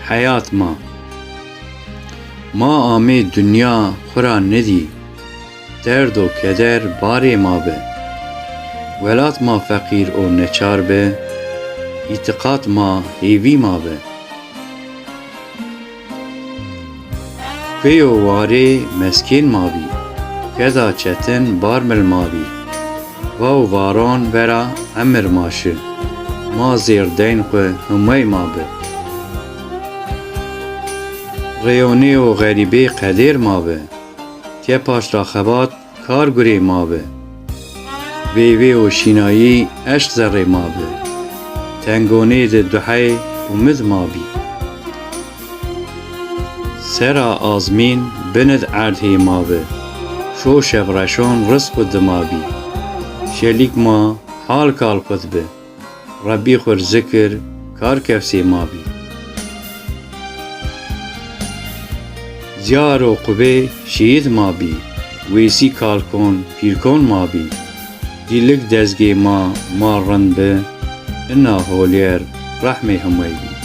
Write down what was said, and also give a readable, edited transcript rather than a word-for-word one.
hayat ma ame dünya xura nedî, derd û keder barê ma be. Welat ma feqîr û neçar be, îtiqad ma hêvî ma be. Pê û warê meskên ma bî, keda çetin barmil ma bî. Vaw varon vera emir maşi, ma zêrdeyên xwe himey ma be. Rêyonê û xerîbê qedêr ma be, ke paşra xebat kar gurê ma be. Vêvê û şînayî eşq zerrê ma be, tengonê di duhey û mid ma bî. Sera azmîn binid erdhê ma be, şo şevreşon rizq û dima bî. Şelîk ma hal kalqit be, Rebbî xwe zikir kar kefsê ma bî. Ziyar û qubê şîyid ma bî, wêsî kalkon pîrkon ma bî. Dîlik dezgê ma rind be, inna holyer rehmê himey bî.